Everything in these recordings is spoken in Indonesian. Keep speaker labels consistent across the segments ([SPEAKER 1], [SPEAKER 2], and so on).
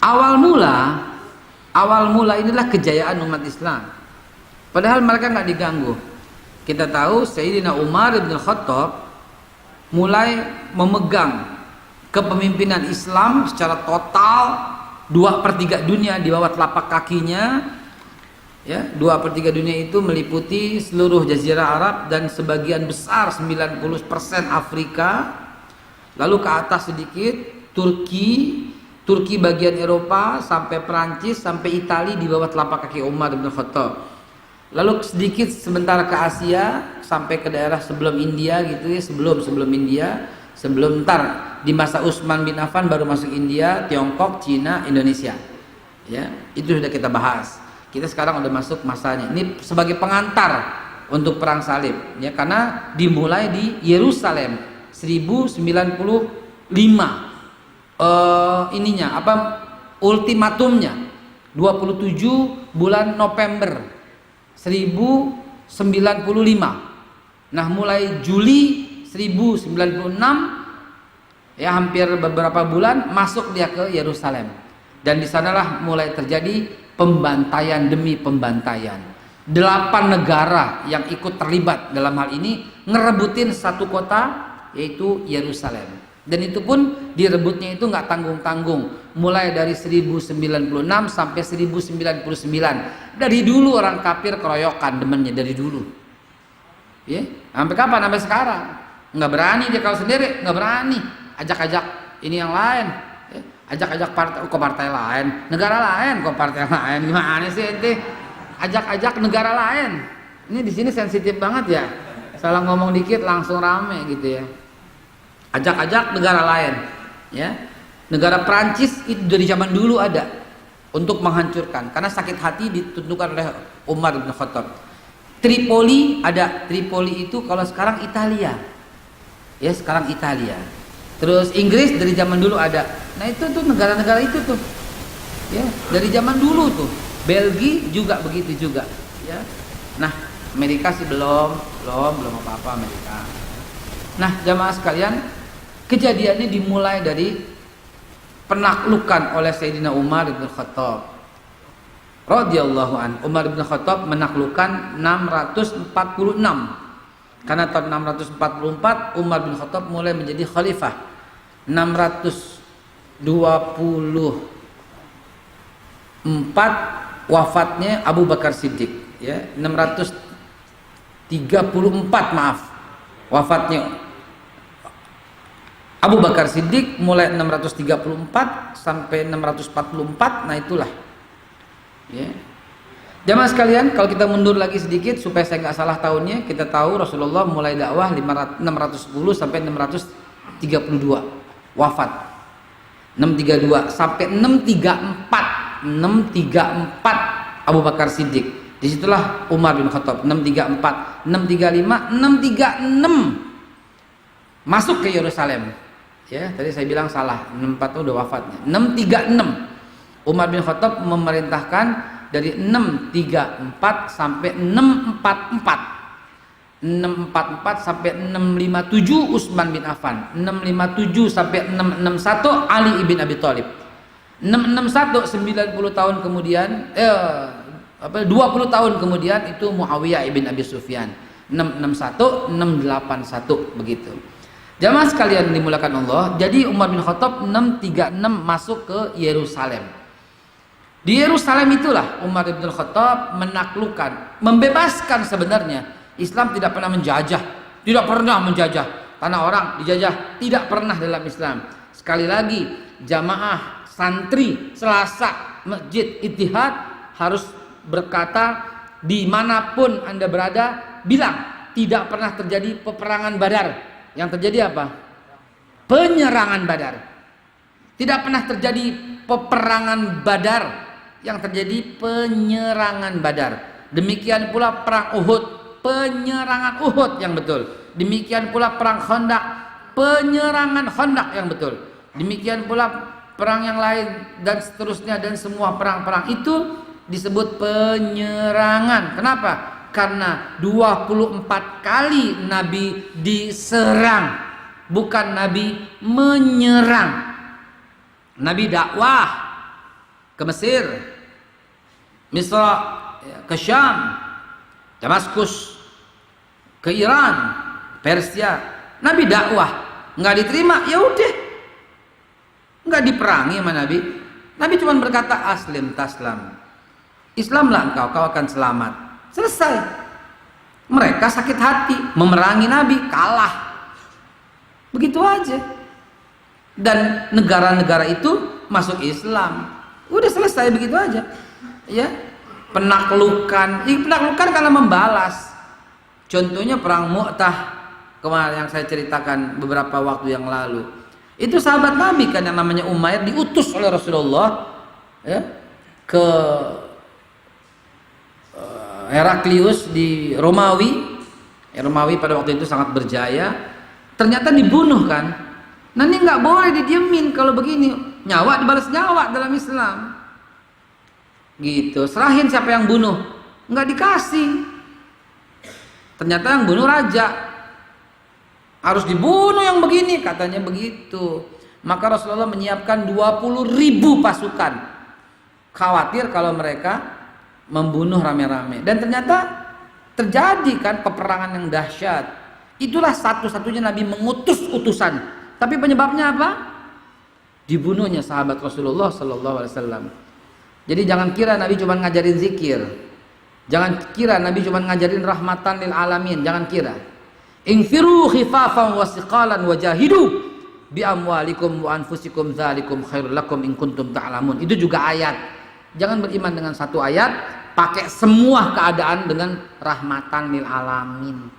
[SPEAKER 1] Awal mula inilah kejayaan umat Islam. Padahal mereka nggak diganggu. Kita tahu Sayyidina Umar bin Khattab mulai memegang kepemimpinan Islam secara total, 2/3 dunia di bawah telapak kakinya. Ya, 2/3 dunia itu meliputi seluruh Jazirah Arab dan sebagian besar 90% Afrika. Lalu ke atas sedikit Turki bagian Eropa sampai Perancis sampai Italia di bawah telapak kaki Umar bin Khattab. Lalu sedikit sebentar ke Asia sampai ke daerah sebelum India gitu ya, sebelum India, sebelum ntar di masa Utsman bin Affan baru masuk India, Tiongkok, Cina, Indonesia. Ya, itu sudah kita bahas. Kita sekarang udah masuk masanya. Ini sebagai pengantar untuk perang salib ya, karena dimulai di Yerusalem 1095. Ultimatumnya 27 bulan November 1095. Nah, mulai Juli 1096 ya, hampir beberapa bulan masuk dia ke Yerusalem. Dan di sanalah mulai terjadi pembantaian demi pembantaian. 8 negara yang ikut terlibat dalam hal ini ngerebutin satu kota, yaitu Yerusalem. Dan itu pun direbutnya itu nggak tanggung-tanggung, mulai dari 1096 sampai 1099. Dari dulu orang kafir keroyokan demennya dari dulu. Ya, sampai kapan? Sampai sekarang. Nggak berani dia kalau sendiri, nggak berani. Ajak-ajak ini yang lain. Ya, ajak-ajak partai lain, negara lain kok partai lain. Gimana sih ente? Ajak-ajak negara lain. Ini di sini sensitif banget ya. Salah ngomong dikit langsung rame gitu ya. Ajak-ajak negara lain, ya. Negara Prancis itu dari zaman dulu ada untuk menghancurkan, karena sakit hati ditentukan oleh Umar bin Khattab. Tripoli ada, Tripoli itu kalau sekarang Italia, ya sekarang Italia. Terus Inggris dari zaman dulu ada. Nah itu tuh negara-negara itu tuh, ya dari zaman dulu tuh. Belgia juga begitu juga, ya. Nah Amerika sih belum apa-apa Amerika. Nah jamaah sekalian, kejadiannya dimulai dari penaklukan oleh Sayyidina Umar bin Khattab radhiyallahu an. Umar bin Khattab menaklukkan 646. Karena tahun 644 Umar bin Khattab mulai menjadi khalifah. 624 wafatnya Abu Bakar Siddiq, ya. 634 maaf wafatnya Abu Bakar Siddiq mulai 634 sampai 644. Nah itulah ya. Jamaah sekalian, kalau kita mundur lagi sedikit supaya saya nggak salah tahunnya, kita tahu Rasulullah mulai dakwah 610 sampai 632, wafat 632 sampai 634 Abu Bakar Siddiq. Disitulah Umar bin Khattab 634, 635, 636 masuk ke Yerusalem. Ya, tadi saya bilang salah, 64 itu udah wafatnya. 636 Umar bin Khattab memerintahkan dari 634 sampai 644. 644 sampai 657 Utsman bin Affan, 657 sampai 661 Ali ibn Abi Thalib. 661 90 tahun kemudian 20 tahun kemudian itu Muawiyah ibn Abi Sufyan. 661 681 begitu. Jamaah sekalian dimulakan Allah, jadi Umar bin Khattab 636 masuk ke Yerusalem. Di Yerusalem itulah Umar bin Khattab menaklukkan, membebaskan sebenarnya. Islam tidak pernah menjajah, tanah orang dijajah, tidak pernah dalam Islam. Sekali lagi, jamaah santri Selasa Masjid Ittihad harus berkata dimanapun Anda berada, bilang tidak pernah terjadi peperangan Badar. Yang terjadi apa? Penyerangan Badar. Tidak pernah terjadi peperangan Badar, yang terjadi penyerangan Badar. Demikian pula perang Uhud, penyerangan Uhud yang betul. Demikian pula perang Khandaq, penyerangan Khandaq yang betul. Demikian pula perang yang lain dan seterusnya, dan semua perang-perang itu disebut penyerangan. Kenapa? Karena 24 kali Nabi diserang, bukan Nabi menyerang. Nabi dakwah, ke Mesir, Misra, ke Syam, Damaskus, ke Iran, Persia. Nabi dakwah, nggak diterima, ya udah, nggak diperangi sama Nabi. Nabi cuma berkata aslim taslam, Islamlah engkau, kau akan selamat. Selesai. Mereka sakit hati, memerangi Nabi, kalah. Begitu aja. Dan negara-negara itu masuk Islam. Udah selesai begitu aja. Ya. Penaklukan karena membalas. Contohnya perang Mu'tah kemarin yang saya ceritakan beberapa waktu yang lalu. Itu sahabat Nabi kan yang namanya Umayyah diutus oleh Rasulullah ya, ke Heraklius di Romawi. Romawi pada waktu itu sangat berjaya. Ternyata dibunuh kan. Nah ini nggak boleh didiemin kalau begini. Nyawa dibalas nyawa dalam Islam. Gitu. Serahin siapa yang bunuh. Nggak dikasih. Ternyata yang bunuh raja. Harus dibunuh yang begini. Katanya begitu. Maka Rasulullah menyiapkan 20.000 pasukan. Khawatir kalau mereka membunuh rame-rame. Dan ternyata terjadi kan peperangan yang dahsyat. Itulah satu-satunya Nabi mengutus utusan. Tapi penyebabnya apa? Dibunuhnya sahabat Rasulullah Sallallahu Alaihi Wasallam. Jadi jangan kira Nabi cuma ngajarin zikir. Jangan kira Nabi cuma ngajarin rahmatan lil alamin. Jangan kira. Infiru khifafan wa siqalan wa jahidu bi amwalikum wa anfusikum dzalikum khairul lakum in kuntum ta'lamun. Itu juga ayat. Jangan beriman dengan satu ayat, pakai semua keadaan dengan rahmatan lil alamin.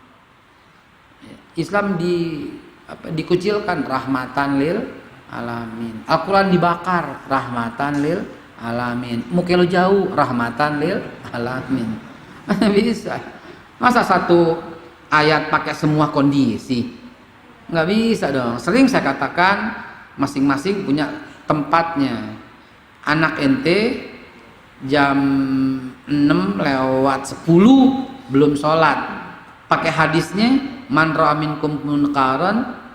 [SPEAKER 1] Islam dikucilkan rahmatan lil alamin. Al-Quran dibakar rahmatan lil alamin. Muka lo jauh rahmatan lil alamin. Bisa. Masa satu ayat pakai semua kondisi? Nggak bisa dong. Sering saya katakan masing-masing punya tempatnya. Anak ente jam 6:10 belum sholat, pakai hadisnya man ra'a minkum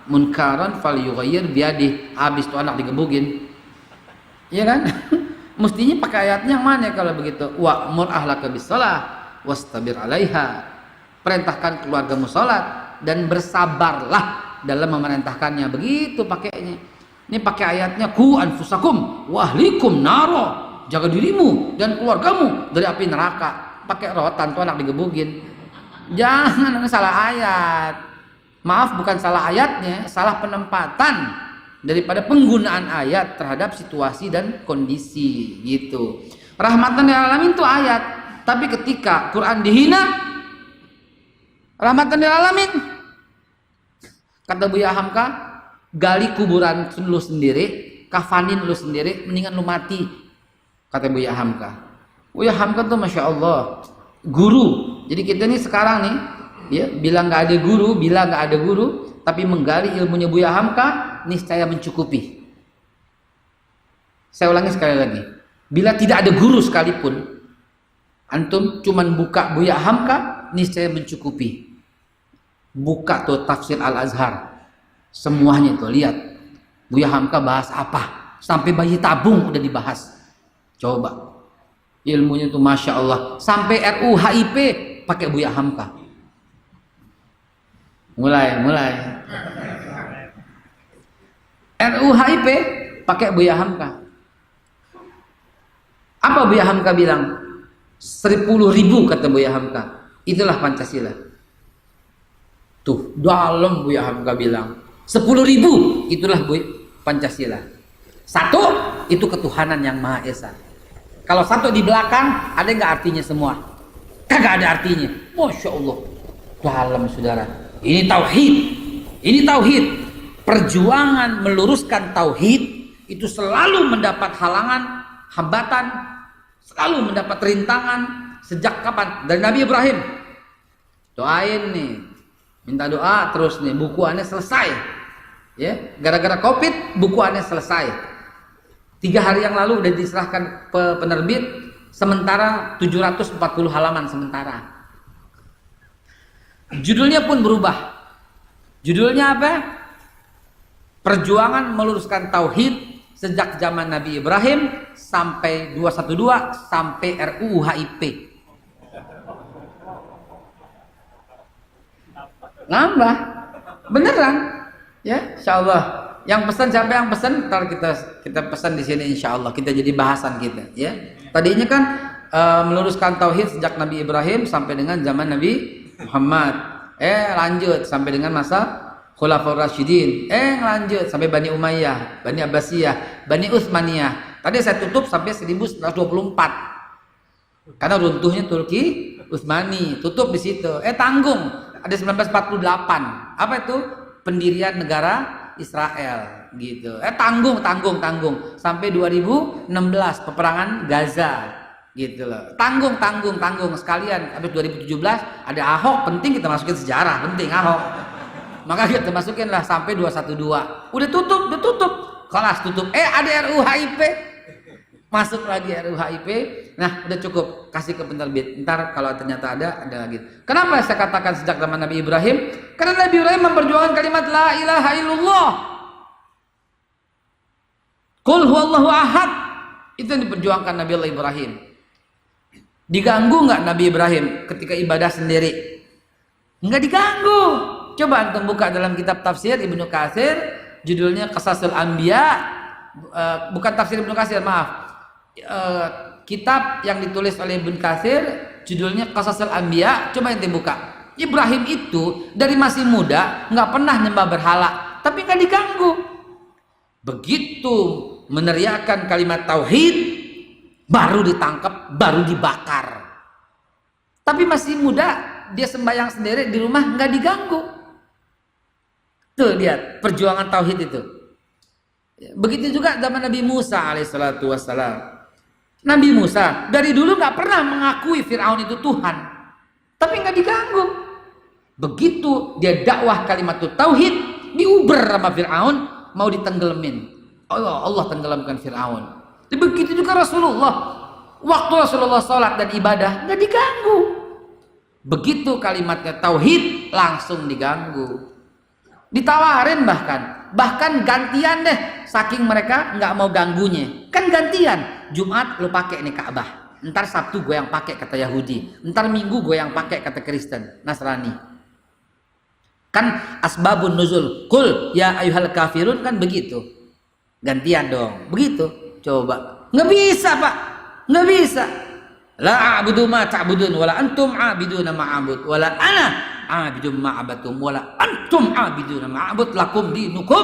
[SPEAKER 1] munkaran falyughayyir biyadihi. Habis itu anak digebugin, iya kan? Mestinya pakai ayatnya yang mana kalau begitu? Wa'mur ahlaka bis-shalah wastabir 'alaiha. Perintahkan keluargamu sholat dan bersabarlah dalam memerintahkannya. Begitu pakainya. Ini pakai ayatnya ku anfusakum wa ahlikum naro. Jaga dirimu dan keluargamu dari api neraka. Pakai rotan tuh anak digebugin. Jangan, salah ayat. Maaf, bukan salah ayatnya, salah penempatan daripada penggunaan ayat terhadap situasi dan kondisi gitu. Rahmatan lil alamin itu ayat, tapi ketika Quran dihina, rahmatan lil alamin, kata Buya Hamka, gali kuburan lu sendiri, kafanin lu sendiri, mendingan lu mati. Kata Buya Hamka. Buya Hamka tuh Masya Allah guru. Jadi kita nih sekarang nih ya, bilang nggak ada guru, tapi menggali ilmunya Buya Hamka niscaya mencukupi. Saya ulangi sekali lagi, bila tidak ada guru sekalipun, antum cuman buka Buya Hamka niscaya mencukupi. Buka tuh tafsir Al-Azhar, semuanya tuh lihat Buya Hamka bahas apa, sampai bayi tabung udah dibahas. Coba ilmunya tuh Masya Allah. Sampai RUHIP pakai Buya Hamka. Mulai RUHIP pakai Buya Hamka. Apa Buya Hamka bilang? 10.000 kata Buya Hamka. Itulah Pancasila. Tuh dalam Buya Hamka bilang 10.000 itulah Pancasila. Satu itu ketuhanan yang Maha Esa. Kalau satu di belakang, ada nggak artinya semua? Kagak ada artinya. Masya Allah. Dalam saudara. Ini tauhid. Ini tauhid. Perjuangan meluruskan tauhid itu selalu mendapat halangan, hambatan, selalu mendapat rintangan. Sejak kapan? Dari Nabi Ibrahim. Doain nih. Minta doa terus nih. Bukuannya selesai. Ya, gara-gara COVID bukuannya selesai. 3 hari yang lalu udah diserahkan penerbit, sementara 740 halaman sementara. Judulnya pun berubah. Judulnya apa? Perjuangan meluruskan tauhid sejak zaman Nabi Ibrahim sampai 212 sampai RUU HIP. Nambah beneran ya, insyaallah. Yang pesan siapa yang pesan? Ntar kita pesan di sini insyaallah, kita jadi bahasan kita ya. Tadinya kan meluruskan tauhid sejak Nabi Ibrahim sampai dengan zaman Nabi Muhammad. Lanjut sampai dengan masa Khulafaur Rasyidin. Lanjut sampai Bani Umayyah, Bani Abbasiyah, Bani Utsmaniyah. Tadi saya tutup sampai 1124. Karena runtuhnya Turki Utsmani, tutup di situ. Tanggung ada 1948. Apa itu? Pendirian negara Israel gitu. Tanggung sampai 2016 peperangan Gaza gitu loh. Tanggung sekalian. Habis 2017 ada Ahok, penting kita masukin sejarah, penting Ahok. Maka kita masukin lah sampai 212. Udah tutup. Kelas tutup. Ada RUU HIP. Masuk lagi RUU HIP. Nah, udah cukup, kasih ke penerbit. Ntar kalau ternyata ada lagi. Kenapa saya katakan sejak zaman Nabi Ibrahim? Karena Nabi Ibrahim memperjuangkan kalimat la ilaha illallah. Qul huwallahu ahad. Itu yang diperjuangkan Nabi Allah Ibrahim. Diganggu nggak Nabi Ibrahim ketika ibadah sendiri? Nggak diganggu. Coba antum buka dalam kitab tafsir Ibnu Katsir, judulnya Qasasul Anbiya. Bukan tafsir Ibnu Katsir, maaf. Kitab yang ditulis oleh Ibnu Katsir, judulnya Qasasul Anbiya. Coba ente buka. Ibrahim itu dari masih muda nggak pernah nyembah berhala, tapi nggak diganggu. Begitu meneriakkan kalimat tauhid, baru ditangkap, baru dibakar. Tapi masih muda, dia sembahyang sendiri di rumah nggak diganggu. Tuh lihat perjuangan tauhid itu. Begitu juga zaman Nabi Musa alaihissalatu wassalam. Nabi Musa dari dulu nggak pernah mengakui Fir'aun itu Tuhan, tapi nggak diganggu. Begitu dia dakwah kalimat tauhid, diuber sama Fir'aun, mau ditenggelamin. Allah tenggelamkan Fir'aun. Begitu juga Rasulullah. Waktu Rasulullah sholat dan ibadah nggak diganggu. Begitu kalimatnya tauhid langsung diganggu. Ditawarin bahkan gantian deh, saking mereka nggak mau ganggunya. Kan gantian, Jumat lu pakai nih Ka'bah, ntar Sabtu gue yang pakai kata Yahudi, ntar Minggu gue yang pakai kata Kristen, Nasrani. Kan asbabun nuzul, kul ya ayyuhal kafirun, kan begitu. Gantian dong, begitu. Coba, nggak bisa Pak, nggak bisa. La a'budu ma ta'budun wala antum 'abiduna ma a'bud wala ana a'budu ma abatum wala antum 'abiduna ma a'bud lakum dinukum.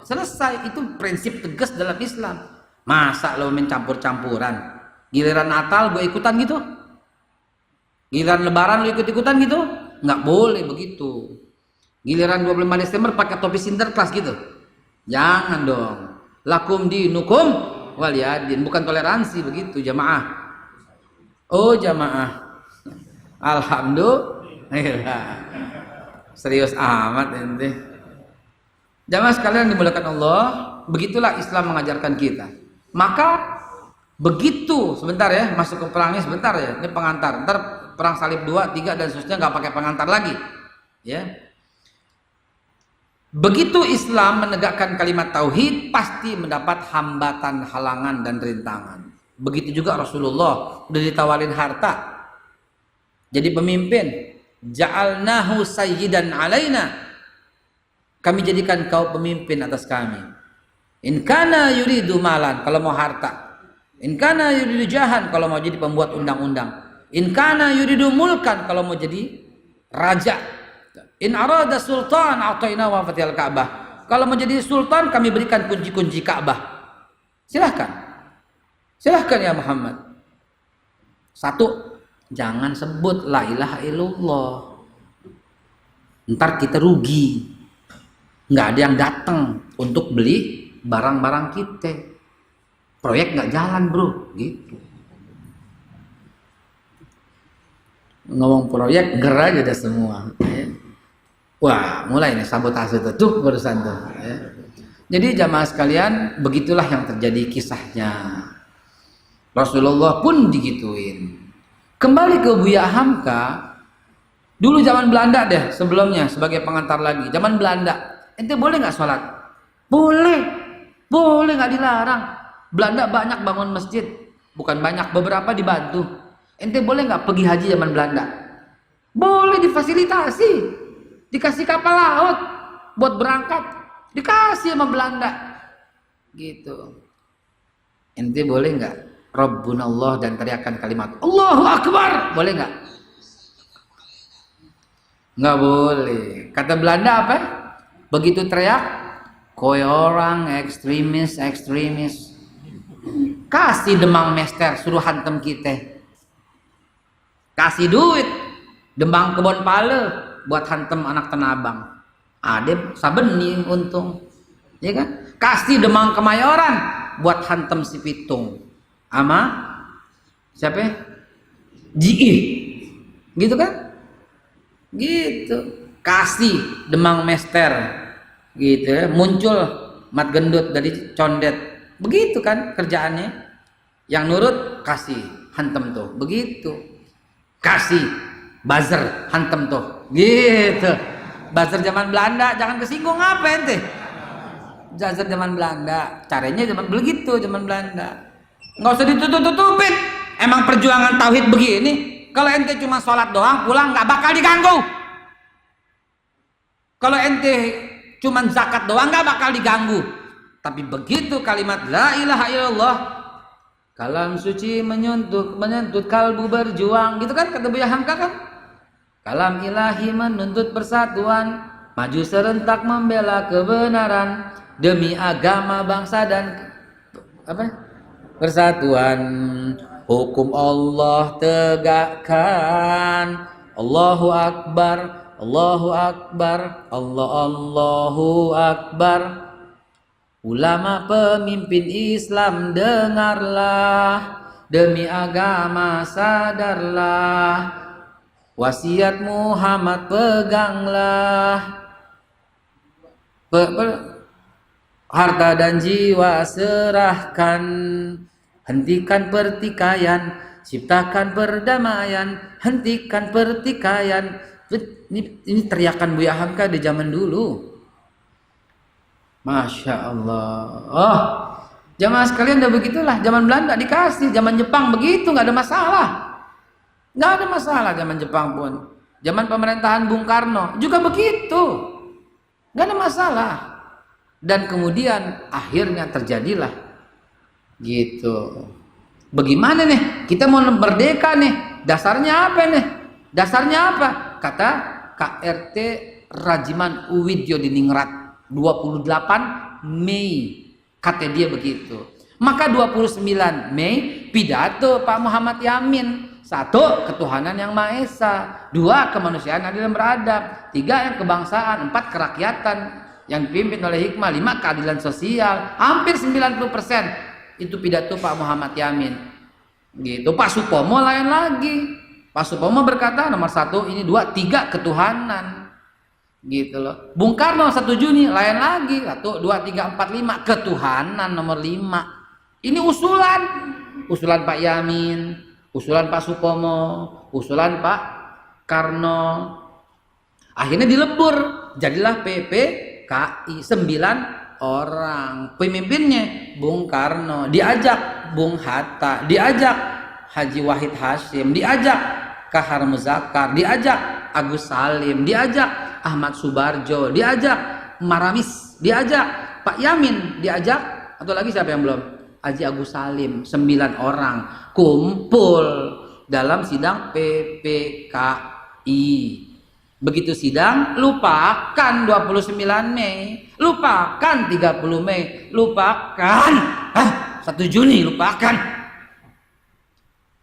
[SPEAKER 1] Selesai, itu prinsip tegas dalam Islam. Masa lo mencampur-campuran? Giliran Natal gue ikutan gitu? Giliran Lebaran lo ikut-ikutan gitu? Nggak boleh begitu. Giliran 25 Desember pakai topi Sinterklas gitu? Jangan dong. Lakum dinukum waliyadin, bukan toleransi begitu jamaah. Oh jamaah, alhamdulillah, serius amat ente. Jamaah sekalian dimuliakan Allah, begitulah Islam mengajarkan kita. Maka begitu, sebentar ya, masuk ke perangnya sebentar ya, ini pengantar. Ntar perang salib 2, 3 dan seterusnya nggak pakai pengantar lagi, ya. Begitu Islam menegakkan kalimat tauhid, pasti mendapat hambatan, halangan dan rintangan. Begitu juga Rasulullah udah ditawarin harta jadi pemimpin, ja'alnahu sayyidan alaina, kami jadikan kau pemimpin atas kami. In kana yuridu malan, kalau mau harta. In kana yuridu jahan, kalau mau jadi pembuat undang-undang. In kana yuridu mulkan, kalau mau jadi raja. In arada sultan a'tayna wa fatihal Ka'bah, kalau mau jadi sultan kami berikan kunci-kunci Ka'bah. Silahkan ya Muhammad. Satu, jangan sebut la ilaha illallah, ntar kita rugi, nggak ada yang datang untuk beli barang-barang kita, proyek nggak jalan bro, gitu. Ngomong proyek ger aja dah semua ya. Wah mulai nih sabotase tuh barusan tuh ya. Jadi jamaah sekalian, begitulah yang terjadi kisahnya. Rasulullah pun digituin. Kembali ke Buya Hamka, dulu zaman Belanda deh sebelumnya, sebagai pengantar lagi. Zaman Belanda, ente boleh nggak sholat? Boleh. Boleh, nggak dilarang. Belanda banyak bangun masjid, bukan banyak, beberapa dibantu. Ente boleh nggak pergi haji zaman Belanda? Boleh, difasilitasi, dikasih kapal laut buat berangkat, dikasih sama Belanda, gitu. Ente boleh nggak Rabbunallah dan teriakan kalimat Allahu Akbar, boleh nggak? Nggak boleh. Kata Belanda apa? Begitu teriak, koi orang ekstremis, kasih demang mester, suruh hantem kita, kasih duit demang kebon pale buat hantem anak Tanah Abang, adep sabeni untung, ya kan? Kasih demang Kemayoran buat hantem si Pitung ama siapa ya? GI, gitu kan? Gitu. Kasih demang mester, gitu ya. Muncul mat gendut dari condet, begitu kan kerjaannya. Yang nurut kasih hantem tuh, begitu. Kasih buzzer hantem tuh, gitu. Buzzer zaman Belanda, jangan kesinggung apa ente. Buzzer zaman Belanda, caranya zaman begitu, zaman Belanda. Nggak usah ditutup-tutupin. Emang perjuangan tauhid begini. Kalau ente cuma sholat doang, pulang nggak bakal diganggu. Kalau ente cuma zakat doang, nggak bakal diganggu. Tapi begitu kalimat la ilaha illallah, kalam suci menyuntuk kalbu berjuang, gitu kan kata Buya Hamka kan? Kalam ilahi menuntut persatuan, maju serentak membela kebenaran demi agama bangsa dan apa? Persatuan. Hukum Allah tegakkan. Allahu Akbar, Allahu Akbar, Allahu Akbar. Ulama pemimpin Islam dengarlah, demi agama sadarlah, wasiat Muhammad peganglah. Harta dan jiwa serahkan, hentikan pertikaian, ciptakan perdamaian, hentikan pertikaian. Ini teriakan Buya Hamka di zaman dulu. Masya Allah. Oh, jamaah sekalian udah begitulah. Zaman Belanda dikasih, zaman Jepang begitu, nggak ada masalah. Nggak ada masalah zaman Jepang pun. Zaman pemerintahan Bung Karno juga begitu, nggak ada masalah. Dan kemudian akhirnya terjadilah gitu. Bagaimana nih? Kita mau merdeka nih. Dasarnya apa nih? Dasarnya apa? Kata KRT Rajiman Uwidyo di Ningrat 28 Mei. Kata dia begitu. Maka 29 Mei pidato Pak Muhammad Yamin. 1. Ketuhanan yang Maha Esa. 2. Kemanusiaan adil dan beradab. 3. Yang kebangsaan. 4. Kerakyatan yang dipimpin oleh hikmah. 5. Keadilan sosial. Hampir 90% itu pidato Pak Muhammad Yamin. Gitu. Pak Supomo lain lagi. Pak Supomo berkata nomor 1 ini, 2, 3 ketuhanan. Gitu loh. Bung Karno 1 Juni lain lagi. 1, 2, 3, 4, 5 ketuhanan nomor 5. Ini usulan. Usulan Pak Yamin, usulan Pak Supomo, usulan Pak Karno. Akhirnya dilebur, jadilah PPKI 9 orang. Pemimpinnya Bung Karno, diajak Bung Hatta, diajak Haji Wahid Hasyim, diajak Kahar Muzakkar, diajak Agus Salim, diajak Ahmad Subarjo, diajak Maramis, diajak Pak Yamin, diajak atau lagi siapa yang belum? Haji Agus Salim. 9 orang kumpul dalam sidang PPKI. Begitu sidang, lupakan 29 Mei, lupakan 30 Mei, lupakan 1 Juni, lupakan.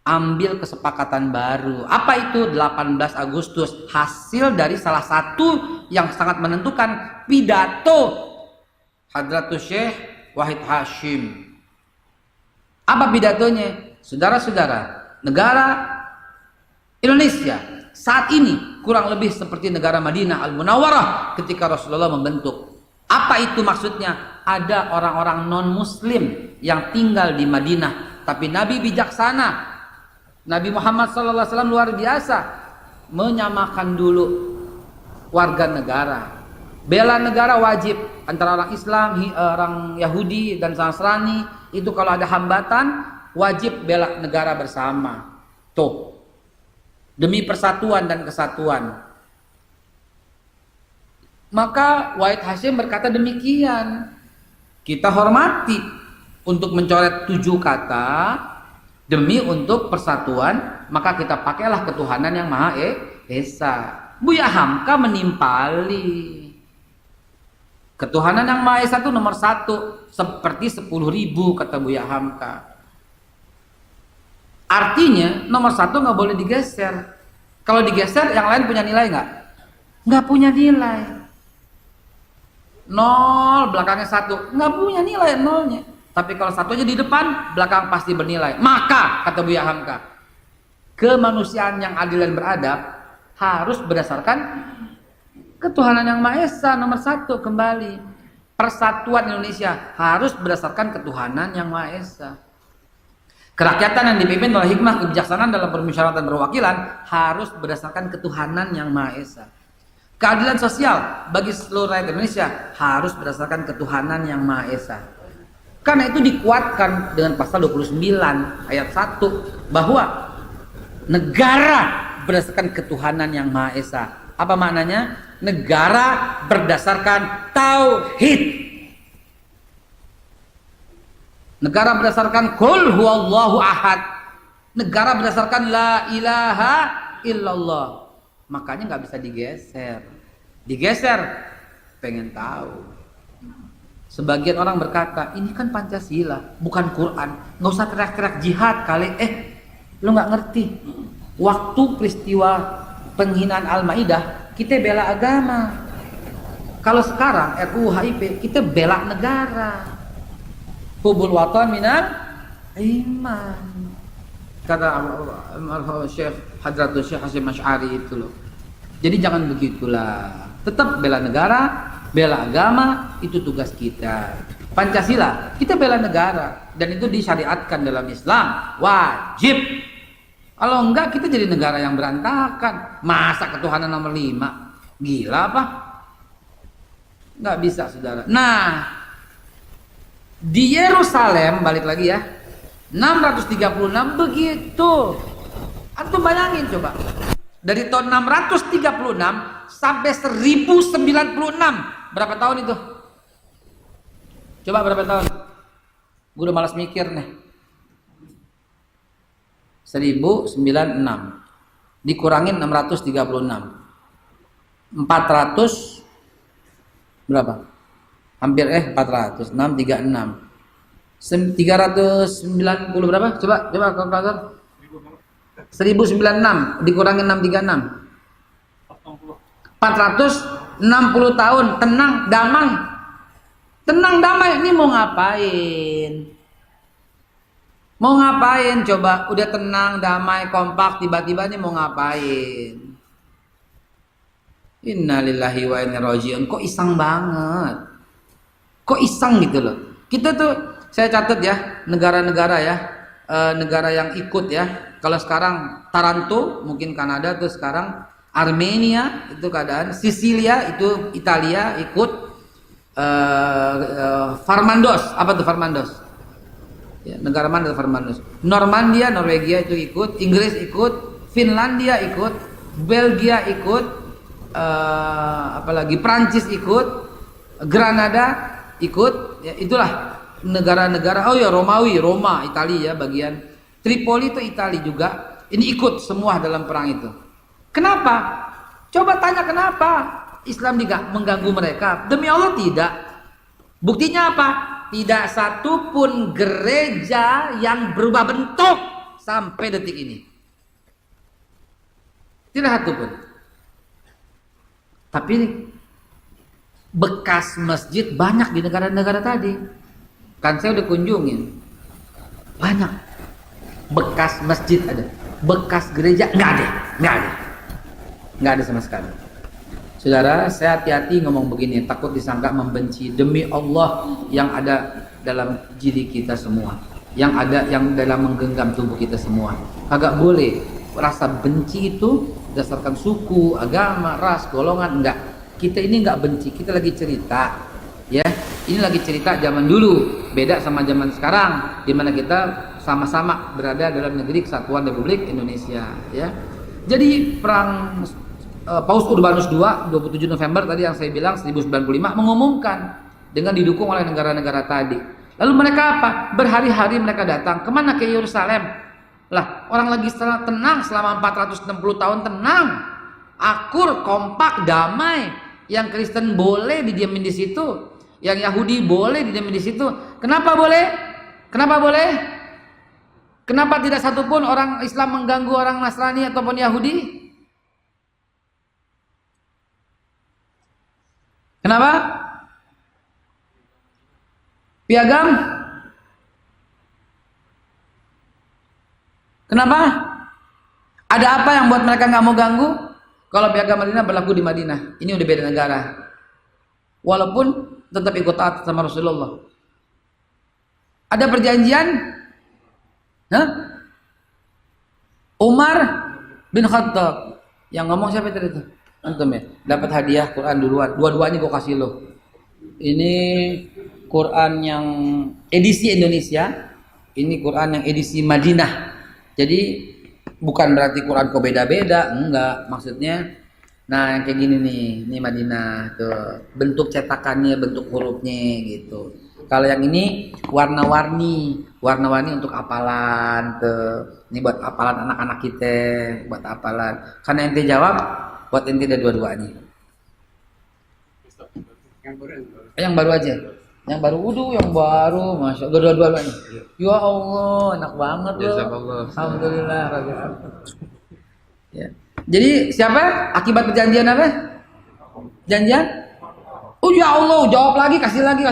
[SPEAKER 1] Ambil kesepakatan baru. Apa itu? 18 Agustus. Hasil dari salah satu yang sangat menentukan, pidato Hadratus Syekh Wahid Hasyim. Apa pidatonya? Saudara-saudara, negara Indonesia saat ini kurang lebih seperti negara Madinah Al-Munawwarah ketika Rasulullah membentuk. Apa itu maksudnya? Ada orang-orang non-muslim yang tinggal di Madinah, tapi Nabi bijaksana. Nabi Muhammad SAW luar biasa, menyamakan dulu warga negara. Bela negara wajib antara orang Islam, orang Yahudi dan Nasrani. Itu kalau ada hambatan wajib bela negara bersama. Tuh, demi persatuan dan kesatuan. Maka Wahid Hasyim berkata demikian. Kita hormati untuk mencoret 7 kata demi untuk persatuan, maka kita pakailah ketuhanan yang Maha Esa. Buya Hamka menimpali. Ketuhanan yang Maha Esa itu nomor 1, seperti 10.000 kata Buya Hamka. Artinya nomor 1 nggak boleh digeser. Kalau digeser yang lain punya nilai nggak? Nggak punya nilai. 0 belakangnya 1 nggak punya nilai nolnya. Tapi kalau satunya di depan, belakang pasti bernilai. Maka kata Buya Hamka, kemanusiaan yang adil dan beradab harus berdasarkan ketuhanan yang Maha Esa nomor 1 kembali. Persatuan Indonesia harus berdasarkan ketuhanan yang Maha Esa. Kerakyatan yang dipimpin oleh hikmah kebijaksanaan dalam permusyawaratan perwakilan harus berdasarkan ketuhanan yang Maha Esa. Keadilan sosial bagi seluruh rakyat Indonesia harus berdasarkan ketuhanan yang Maha Esa. Karena itu dikuatkan dengan pasal 29 ayat 1 bahwa negara berdasarkan ketuhanan yang Maha Esa. Apa maknanya? Negara berdasarkan tauhid. Negara berdasarkan qul huwallahu ahad. Negara berdasarkan la ilaha illallah. Makanya nggak bisa digeser. Digeser, pengen tahu. Sebagian orang berkata, ini kan Pancasila, bukan Quran. Nggak usah teriak-teriak jihad kali. Lu nggak ngerti. Waktu peristiwa penghinaan Al-Maidah, kita bela agama. Kalau sekarang RUU HIP, kita bela negara. Hubul watan minal iman. Kata Syekh Hadratus Syekh Hasyim Asy'ari itu loh. Jadi jangan begitulah. Tetap bela negara, bela agama, itu tugas kita. Pancasila, kita bela negara dan itu disyariatkan dalam Islam, wajib. Kalau enggak kita jadi negara yang berantakan. Masa ketuhanan nomor 5? Gila apa? Enggak bisa, Saudara. Nah, di Yerusalem balik lagi ya. 636 begitu. Antum bayangin coba. Dari tahun 636 sampai 1096. Berapa tahun itu? Coba berapa tahun? Gue udah malas mikir nih. 1096 dikurangin 636. 400 berapa? Hampir 400. 636. 390 berapa? Coba kalkulator. 1096 dikurangin 636. 460 tahun tenang damai. Tenang damai, ini mau ngapain? Mau ngapain coba? Udah tenang, damai, kompak, tiba-tiba ini mau ngapain? Innalillahi wa inna ilaihi raji'un. Kok iseng banget? Kok iseng gitu loh. Kita tuh, saya catat ya, negara-negara ya, negara yang ikut ya. Kalau sekarang Taranto, mungkin Kanada, tuh sekarang Armenia itu keadaan, Sisilia itu Italia ikut, Farmandos, apa tuh Farmandos? Ya, negara mana itu Farmandos? Normandia, Norwegia itu ikut, Inggris ikut, Finlandia ikut, Belgia ikut, apalagi Prancis ikut, Granada ikut, ya, itulah negara-negara. Oh ya, Roma, Italia ya bagian. Tripoli itu Italia juga. Ini ikut semua dalam perang itu. Kenapa? Coba tanya kenapa Islam mengganggu mereka? Demi Allah tidak. Buktinya apa? Tidak satu pun gereja yang berubah bentuk sampai detik ini. Tidak satu pun. Tapi bekas masjid banyak di negara-negara tadi. Kan saya udah kunjungin. Banyak. Bekas masjid ada. Bekas gereja nggak ada sama sekali. Saudara, saya hati-hati ngomong begini, takut disangka membenci. Demi Allah yang ada dalam diri kita semua, yang dalam menggenggam tubuh kita semua, kagak boleh rasa benci itu berdasarkan suku, agama, ras, golongan, enggak. kita ini nggak benci, kita lagi cerita, ya. Ini lagi cerita zaman dulu, beda sama zaman sekarang, di mana kita sama-sama berada dalam negeri kesatuan Republik Indonesia, ya. Jadi perang Paus Urbanus II 27 November tadi yang saya bilang 1095 mengumumkan dengan didukung oleh negara-negara tadi. Lalu mereka apa? Berhari-hari mereka datang kemana? Ke Yerusalem. Lah, orang lagi tenang selama 460 tahun, tenang, akur, kompak, damai. Yang Kristen boleh didiamin di situ, yang Yahudi boleh didiamin di situ. Kenapa boleh? Kenapa boleh? Kenapa tidak satupun orang Islam mengganggu orang Nasrani ataupun Yahudi? Kenapa? Piagam? Kenapa? Ada apa yang buat mereka nggak mau ganggu? Kalau piagam Madinah berlaku di Madinah, ini udah beda negara. Walaupun tetap ikut taat sama Rasulullah. Ada perjanjian? Hah? Umar bin Khattab yang ngomong siapa tadi itu? Antum ya, dapat hadiah Quran duluan. Dua-duanya gue kasih lo. Ini Quran yang edisi Indonesia, ini Quran yang edisi Madinah. Jadi bukan berarti Quran kok beda-beda, enggak. Maksudnya, nah yang kayak gini nih, ini Madinah tuh, bentuk cetakannya, bentuk hurufnya gitu. Kalau yang ini warna-warni untuk hafalan tuh. Ini buat hafalan anak-anak kita, buat hafalan. Karena ente jawab, buat ente ada dua-duanya. Yang baru aja. Yang baru yang baru, masya Allah, dua-duanya. Ya Allah, enak banget loh. Alhamdulillah. Ya. Jadi siapa? Akibat perjanjian apa? Perjanjian? Oh ya Allah, jawab lagi, kasih lagi,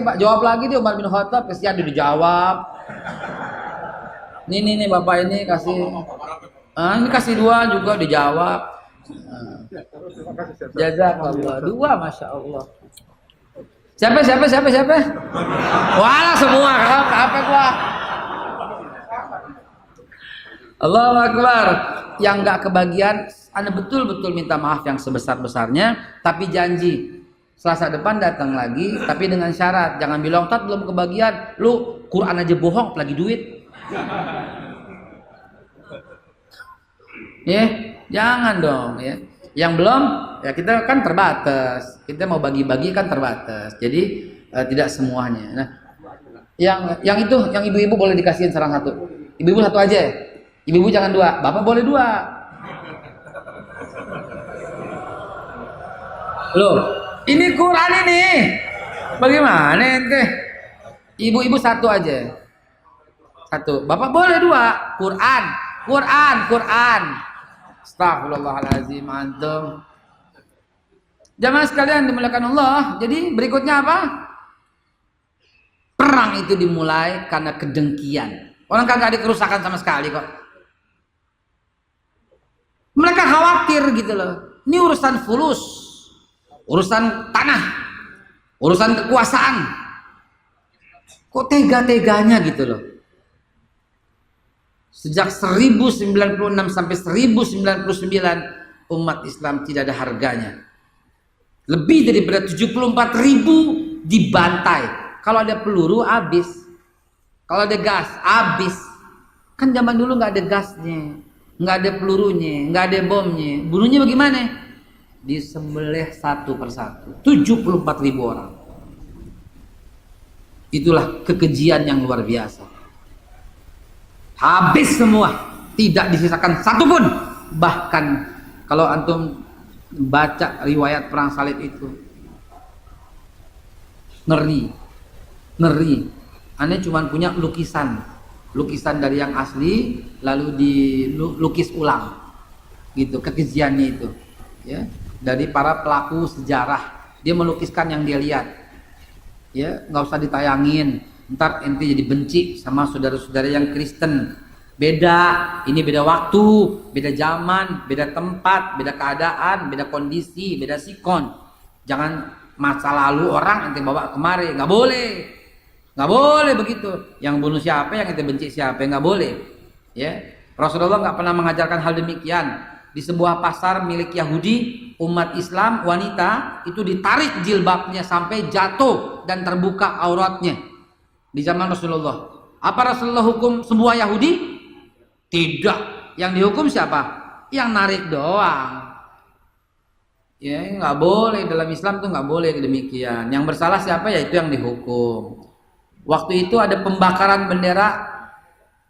[SPEAKER 1] Pak. Jawab lagi dia Umar bin Khattab, kesian dia dijawab. Nih Bapak ini kasih. Ini kasih dua juga dijawab. Jazakallah. Dua, masya Allah. Siapa? Walah semua. Apa gua? Allahu Akbar. Yang nggak kebagian, Anda betul-betul minta maaf yang sebesar-besarnya, tapi janji Selasa depan datang lagi, tapi dengan syarat jangan bilang Tat belum kebagian, lu Quran aja bohong, lagi duit. Ya, jangan dong ya. Yang belum, ya kita kan terbatas. Kita mau bagi-bagi kan terbatas. Jadi tidak semuanya. Nah, yang itu, yang ibu-ibu boleh dikasihin sarang satu. Ibu-ibu satu aja. Ibu-ibu jangan dua. Bapak boleh dua. Loh, ini Quran ini. Bagaimana ente? Ibu-ibu satu aja. Satu. Bapak boleh dua. Quran. Astagfirullahaladzim, antum. Jamaah sekalian dimuliakan Allah. Jadi berikutnya apa? Perang itu dimulai karena kedengkian. Orang kagak ada kerusakan sama sekali kok. Mereka khawatir gitu loh. Ini urusan fulus, urusan tanah, urusan kekuasaan. Kok tega-teganya gitu loh. Sejak 1096 sampai 1099 umat Islam tidak ada harganya. Lebih daripada 74.000 dibantai. Kalau ada peluru habis. Kalau ada gas habis. Kan zaman dulu nggak ada gasnya, nggak ada pelurunya, nggak ada bomnya. Bunuhnya bagaimana? Disembelih satu persatu. 74.000 orang. Itulah kekejian yang luar biasa. Habis semua, tidak disisakan satupun. Bahkan kalau antum baca riwayat perang salib itu, ngeri. Aneh cuma punya lukisan dari yang asli, lalu dilukis ulang, gitu kekejiannya itu, ya, dari para pelaku sejarah. Dia melukiskan yang dia lihat, ya, nggak usah ditayangin. Ntar ente jadi benci sama saudara-saudara yang Kristen. Beda, ini beda waktu, beda zaman, beda tempat, beda keadaan, beda kondisi, beda sikon. Jangan masa lalu orang ente bawa kemari, nggak boleh begitu. Yang bunuh siapa, yang ente benci siapa, nggak boleh. Ya, Rasulullah nggak pernah mengajarkan hal demikian. di sebuah pasar milik Yahudi, umat Islam wanita itu ditarik jilbabnya sampai jatuh dan terbuka auratnya di zaman Rasulullah. Apa Rasulullah hukum semua Yahudi? Tidak. Yang dihukum siapa? Yang narik doang. Ya, nggak boleh, dalam Islam tuh nggak boleh demikian. Yang bersalah siapa? Ya itu yang dihukum. Waktu itu ada pembakaran bendera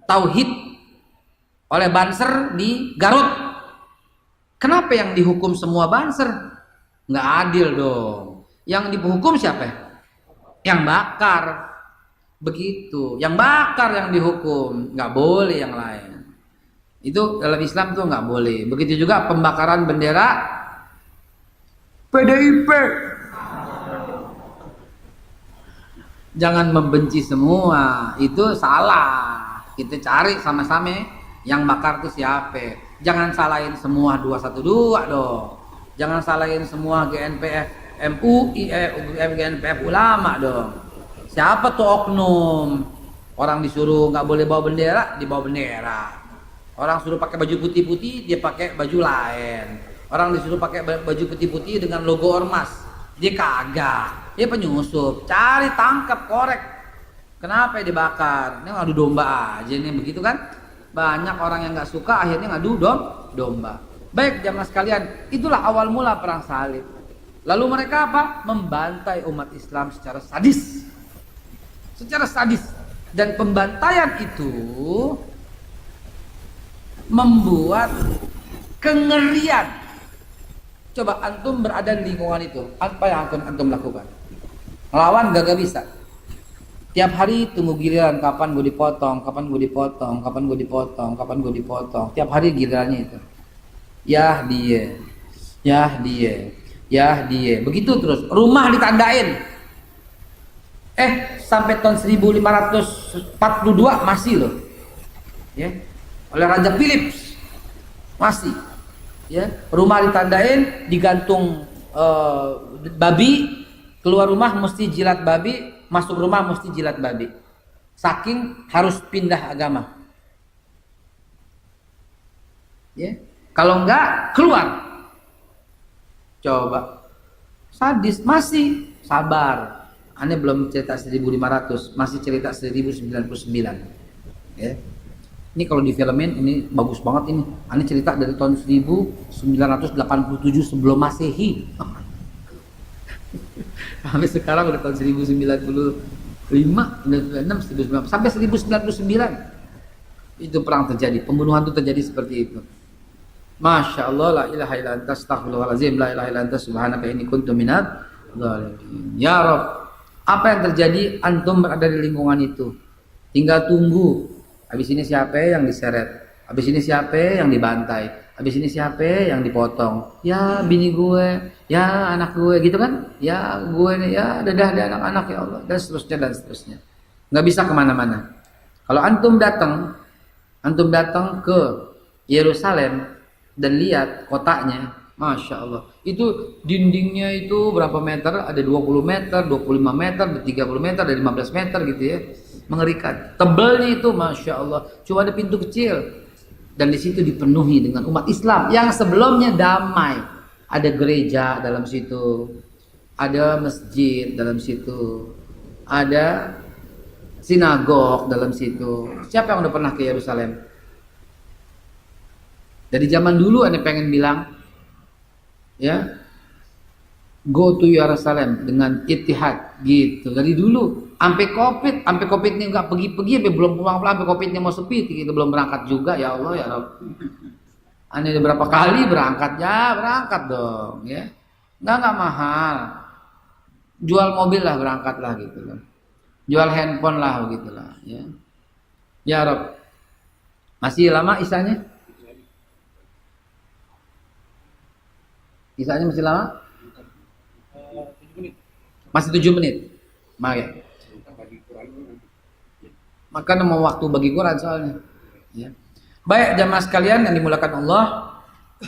[SPEAKER 1] tauhid oleh Banser di Garut. Kenapa yang dihukum semua Banser? Nggak adil dong. Yang dihukum siapa? Yang bakar. Begitu. Yang bakar yang dihukum, nggak boleh yang lain. Itu dalam Islam tuh nggak boleh. Begitu juga pembakaran bendera PDIP. Jangan membenci semua, itu salah. Kita cari sama-sama yang bakar itu siapa. Jangan salahin semua 212 dong. Jangan salahin semua GNPF MUI, GNPF ulama dong. Siapa tuh oknum? Orang disuruh nggak boleh bawa bendera, dibawa bendera. Orang suruh pakai baju putih-putih, dia pakai baju lain. Orang disuruh pakai baju putih-putih dengan logo ormas, dia kagak. Dia penyusup, cari, tangkap, korek. Kenapa ya dibakar? Ini ngadu domba aja nih, begitu kan? Banyak orang yang nggak suka akhirnya ngadu domba. Baik jamaah sekalian, itulah awal mula perang salib. Lalu mereka apa? Membantai umat Islam secara sadis. Secara sadis. Dan pembantaian itu membuat kengerian. Coba antum berada di lingkungan itu, apa yang antum lakukan? Lawan gak bisa. Tiap hari tunggu giliran, kapan gue dipotong, kapan gue dipotong, kapan gue dipotong, kapan gue dipotong. Tiap hari gilirannya itu. Yah dia, yah dia, yah dia. Begitu terus. Rumah ditandain. Sampai tahun 1542 masih loh. Ya. Oleh Raja Philips masih. Ya, rumah ditandain, digantung babi, keluar rumah mesti jilat babi, masuk rumah mesti jilat babi. Saking harus pindah agama. Ya, kalau enggak keluar. Coba. Sadis masih, sabar. Aneh belum cerita 1500, masih cerita 1099. Ya. Ini kalau difilmin ini bagus banget ini. Ini cerita dari tahun 1987 sebelum Masehi. Sampai sekarang udah tahun 1095, 96, 1999 sampai 1099. Itu perang terjadi, pembunuhan itu terjadi seperti itu. Masya Allah, la ilaha illa anta astaghfirullahaladzim, la ilaha illa anta subhanaka inni kuntu minadz dzalimin. Ya Rabb, apa yang terjadi? Antum berada di lingkungan itu, tinggal tunggu. Habis ini siapa yang diseret? Habis ini siapa yang dibantai? Habis ini siapa yang dipotong? Ya bini gue, ya anak gue, gitu kan? Ya gue nih, ya dadah ada anak-anak ya Allah, dan seterusnya dan seterusnya. Nggak bisa kemana-mana. Kalau antum datang ke Yerusalem dan lihat kotanya, Masya Allah, itu dindingnya itu berapa meter? Ada 20 meter, 25 meter, 30 meter, ada 15 meter gitu ya. Mengerikan. Tebalnya itu Masya Allah, cuma ada pintu kecil. Dan di situ dipenuhi dengan umat Islam yang sebelumnya damai. Ada gereja dalam situ, ada masjid dalam situ, ada sinagog dalam situ. Siapa yang udah pernah ke Yerusalem? Dari zaman dulu Anda pengen bilang, ya, go to Yerusalem dengan Ittihad gitu. Dari dulu sampai covid ini nggak pergi-pergi, sampai belum pulang-pulang, sampai covidnya mau sepi, kita belum berangkat juga. Ya Allah ya Rabb. Anda udah berapa kali berangkat? Ya berangkat dong, ya. Nggak mahal. Jual mobil lah, berangkat lah gitu kan. Jual handphone lah begitulah, ya. Ya Rabb. Masih lama isanya? Isanya masih lama? Masih 7 menit. Mari. Maka mau waktu bagi Quran soalnya. Ya. Baik jamaah sekalian yang dimuliakan Allah.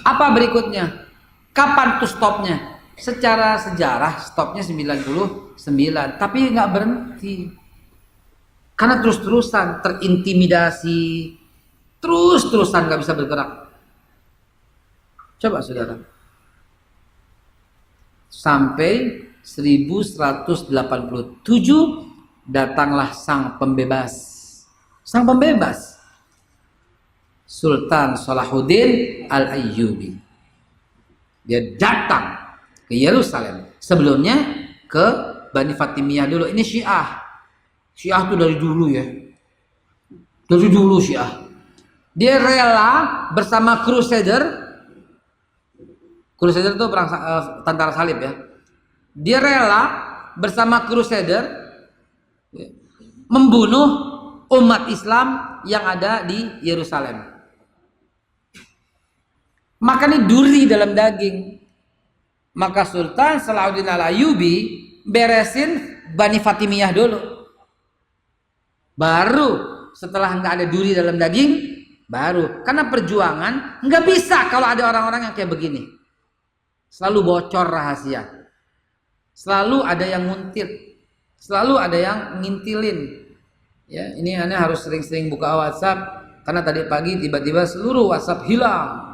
[SPEAKER 1] Apa berikutnya? Kapan tuh stopnya? Secara sejarah stopnya 99, tapi nggak berhenti. Karena terus-terusan terintimidasi, terus-terusan nggak bisa bergerak. Coba saudara. Sampai 1187 datanglah sang pembebas. Sang pembebas Sultan Salahuddin Al-Ayyubi. Dia datang ke Yerusalem. Sebelumnya ke Bani Fatimiyah dulu. Ini Syiah. Syiah itu dari dulu ya. Dari dulu Syiah. Dia rela bersama Crusader. Crusader itu perang tentara salib ya. Dia rela bersama Crusader membunuh umat Islam yang ada di Yerusalem. Maka ini duri dalam daging. Maka Sultan Salahuddin Al-Ayyubi beresin Bani Fatimiyah dulu. Baru setelah nggak ada duri dalam daging, baru. Karena perjuangan nggak bisa kalau ada orang-orang yang kayak begini. Selalu bocor rahasia. Selalu ada yang nguntit. Selalu ada yang ngintilin. Ya, ini Anda harus sering-sering buka WhatsApp karena tadi pagi tiba-tiba seluruh WhatsApp hilang.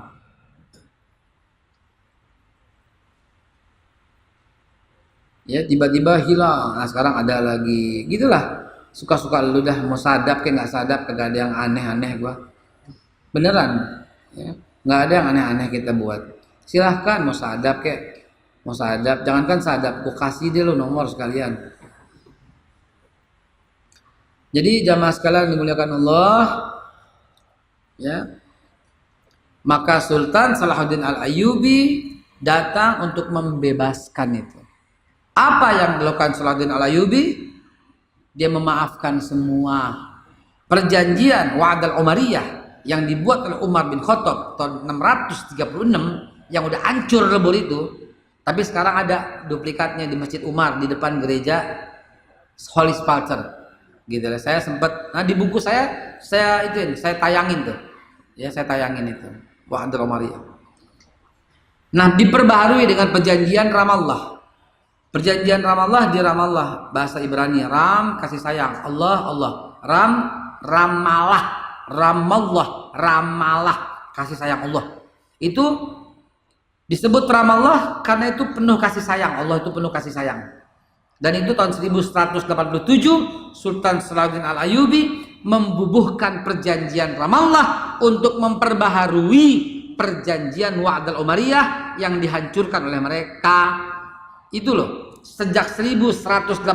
[SPEAKER 1] Ya, tiba-tiba hilang. Nah, sekarang ada lagi. Gitulah. Suka-suka lu dah, mau sadap kayak nggak sadap, kagak ada yang aneh-aneh gua. Beneran. Ya. Nggak ada yang aneh-aneh kita buat. Silahkan mau sadap kayak mau sadap, jangankan sadap, gua kasih deh lu nomor sekalian. Jadi jamaah sekalian dimuliakan Allah, ya. Maka Sultan Salahuddin Al-Ayyubi datang untuk membebaskan itu. Apa yang dilakukan Salahuddin Al-Ayyubi? Dia memaafkan semua perjanjian Wa'd al-Umariyah yang dibuat oleh Umar bin Khattab tahun 636 yang udah hancur lebur itu, tapi sekarang ada duplikatnya di Masjid Umar di depan gereja Holy Sepulchre. Gitu lah. Saya sempat, nah di buku saya tayangin tuh. Ya, saya tayangin itu. Wa'd al-Umariyah. Nah, diperbaharui dengan perjanjian Ramallah. Perjanjian Ramallah di Ramallah, bahasa Ibrani Ram, kasih sayang, Allah, Allah. Ram, Ramalah, Ramallah, Ramalah, kasih sayang Allah. Itu disebut Ramallah karena itu penuh kasih sayang. Allah itu penuh kasih sayang. Dan itu tahun 1187 Sultan Salahuddin Al-Ayyubi membubuhkan perjanjian Ramallah untuk memperbaharui perjanjian Wa'd al-Umariyah yang dihancurkan oleh mereka. Itu loh, sejak 1187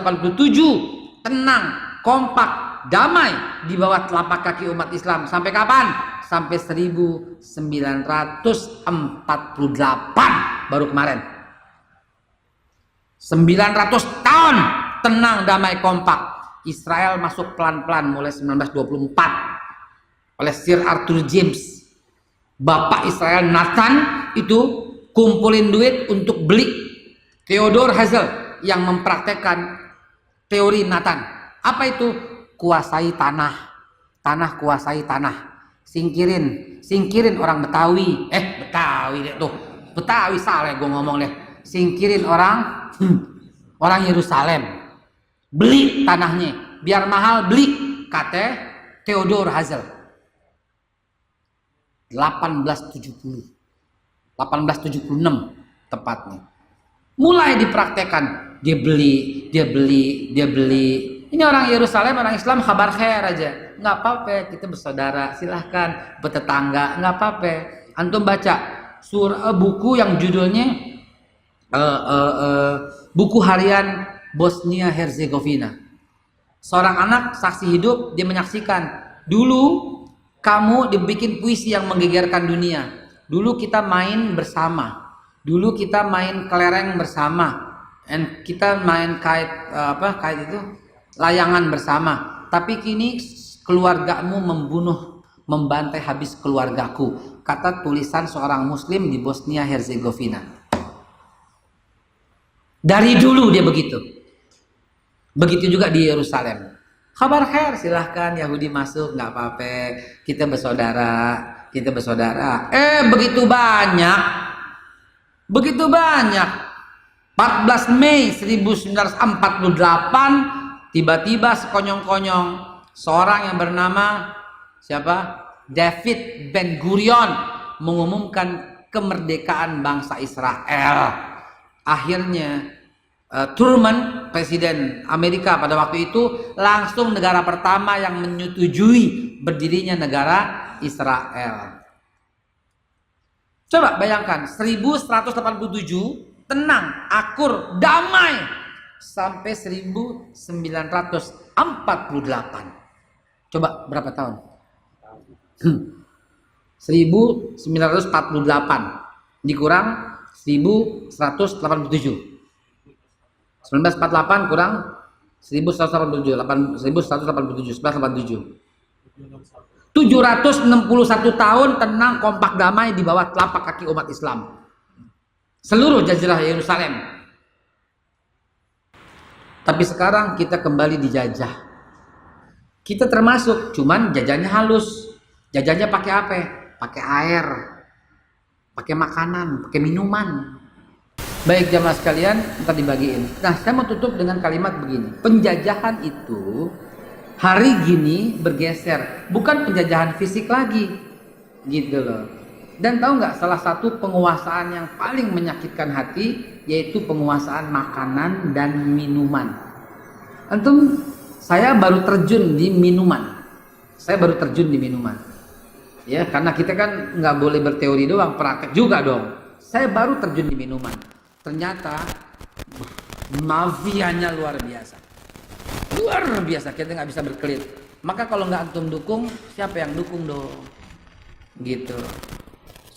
[SPEAKER 1] tenang, kompak, damai di bawah telapak kaki umat Islam. Sampai kapan? Sampai 1948 baru kemarin. 900 tahun tenang, damai, kompak. Israel masuk pelan-pelan mulai 1924 oleh Sir Arthur James. Bapak Israel Nathan itu kumpulin duit untuk beli Theodor Herzl yang mempraktekkan teori Nathan. Apa itu? Kuasai tanah. Tanah kuasai tanah. Singkirin orang Betawi. Betawi deh tuh. Betawi salah gue ngomong deh. Singkirin orang Yerusalem. Beli tanahnya. Biar mahal beli. Kata Theodor Herzl. 1876 tepatnya. Mulai dipraktekkan, dia beli. Ini orang Yerusalem, orang Islam kabar khair aja, nggak apa-apa, kita bersaudara, silahkan bertetangga, nggak apa-apa. Antum baca buku yang judulnya buku harian Bosnia Herzegovina. Seorang anak saksi hidup, dia menyaksikan dulu kamu dibikin puisi yang menggegerkan dunia. Dulu kita main bersama. Dulu kita main kelereng bersama, dan kita main kait itu layangan bersama. Tapi kini keluargamu membantai habis keluargaku. Kata tulisan seorang Muslim di Bosnia Herzegovina. Dari dulu dia begitu. Begitu juga di Yerusalem. Kabar khair, silahkan Yahudi masuk, nggak apa-apa. Kita bersaudara. Begitu banyak. 14 Mei 1948 tiba-tiba sekonyong-konyong seorang yang bernama siapa? David Ben Gurion mengumumkan kemerdekaan bangsa Israel. Akhirnya Truman, presiden Amerika pada waktu itu, langsung negara pertama yang menyetujui berdirinya negara Israel. Coba bayangkan, 1187 tenang, akur, damai sampai 1948. Coba berapa tahun? 1948 dikurang 1187. 1948 kurang 1187, 1187, 1187. 761 tahun tenang, kompak, damai di bawah telapak kaki umat Islam. Seluruh jazirah Yerusalem. Tapi sekarang kita kembali dijajah. Kita termasuk, cuman jajahnya halus. Jajahnya pakai apa? Pakai air, pakai makanan, pakai minuman. Baik jamaah sekalian, ntar dibagiin. Nah, saya mau tutup dengan kalimat begini. Penjajahan itu hari gini bergeser, bukan penjajahan fisik lagi, gitu loh. Dan tahu nggak, salah satu penguasaan yang paling menyakitkan hati yaitu penguasaan makanan dan minuman. Antum, saya baru terjun di minuman. Ya, karena kita kan nggak boleh berteori doang, praktek juga dong. Saya baru terjun di minuman. Ternyata mafianya luar biasa, kita nggak bisa berkelit. Maka kalau nggak antum dukung, siapa yang dukung dong? Gitu.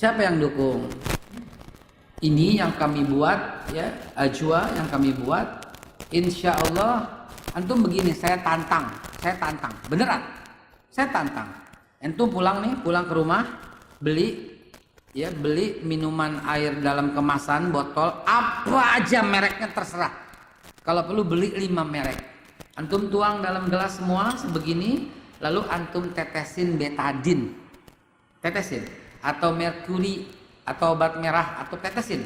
[SPEAKER 1] Siapa yang dukung? Ini yang kami buat, ya, Ajwa yang kami buat. Insya Allah antum begini, saya tantang, beneran, saya tantang. Antum pulang ke rumah, beli minuman air dalam kemasan botol apa aja mereknya terserah. Kalau perlu beli 5 merek. Antum tuang dalam gelas semua sebegini, lalu antum tetesin betadine. Tetesin atau merkuri atau obat merah atau tetesin.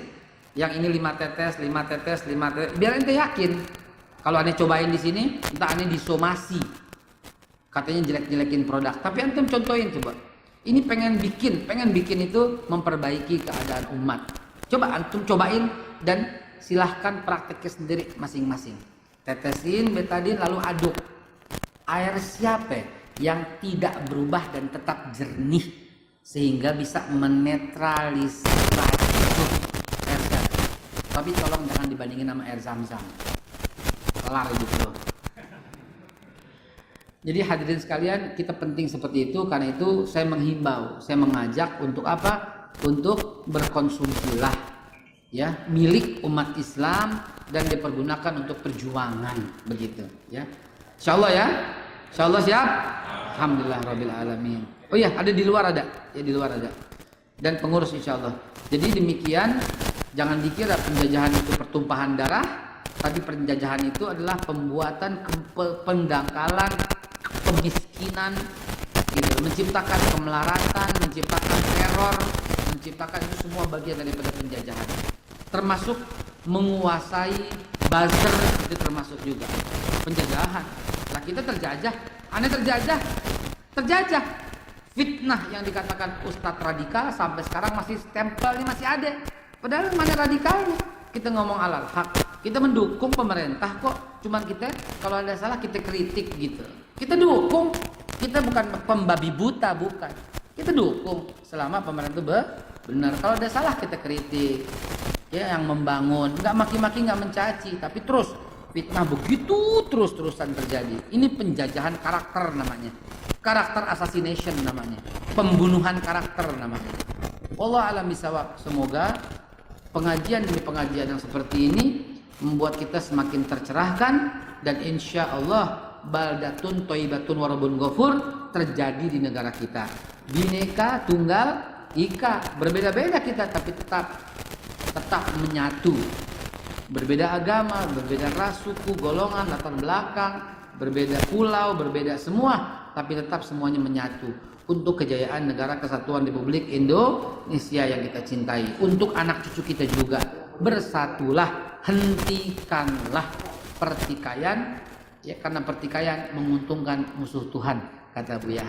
[SPEAKER 1] Yang ini 5 tetes. Biar ente yakin. Kalau ane cobain di sini, entah ane disomasi. Katanya jelek-jelekin produk. Tapi antum contohin coba. Ini pengen bikin itu memperbaiki keadaan umat. Coba antum cobain dan silahkan prakteknya sendiri masing-masing. Tetesin betadine lalu aduk. Air siapa yang tidak berubah dan tetap jernih sehingga bisa menetralisir air siapa? Tapi tolong jangan dibandingin sama air Zam-Zam. Kelar gitu. Jadi hadirin sekalian, kita penting seperti itu. Karena itu saya menghimbau, saya mengajak untuk apa? Untuk berkonsumsilah, ya, milik umat Islam dan dipergunakan untuk perjuangan, begitu, ya. Insyaallah ya, insyaallah siap. Alhamdulillah rabbil alamin. Oh iya, ada di luar ada, ya di luar ada. Dan pengurus insyaallah. Jadi demikian, jangan dikira penjajahan itu pertumpahan darah, tapi penjajahan itu adalah pembuatan pendangkalan kemiskinan, gitu, menciptakan kemelaratan, menciptakan teror, menciptakan itu semua bagian daripada penjajahan. Termasuk menguasai buzzer, itu termasuk juga penjajahan. Lah kita terjajah, aneh terjajah. Fitnah yang dikatakan ustadz radikal sampai sekarang masih stempelnya masih ada. Padahal mana radikalnya? Kita ngomong alal hak, kita mendukung pemerintah kok. Cuman kita kalau ada salah kita kritik gitu. Kita dukung, kita bukan pembabi buta, bukan. Kita dukung selama pemerintah benar. Kalau ada salah kita kritik, ya, yang membangun, nggak maki-maki, nggak mencaci, tapi terus fitnah begitu terus-terusan terjadi. Ini penjajahan karakter namanya, karakter assassination namanya, pembunuhan karakter namanya. Allah alam bisawab. Semoga pengajian demi pengajian yang seperti ini membuat kita semakin tercerahkan dan insya Allah baldatun thayyibatun warabun ghafur terjadi di negara kita. Bineka Tunggal Ika, berbeda-beda kita tapi tetap menyatu. Berbeda agama, berbeda ras, suku, golongan, latar belakang, berbeda pulau, berbeda semua, tapi tetap semuanya menyatu untuk kejayaan negara kesatuan Republik Indonesia yang kita cintai. Untuk anak cucu kita juga, bersatulah, hentikanlah pertikaian, ya, karena pertikaian menguntungkan musuh Tuhan, kata Buya.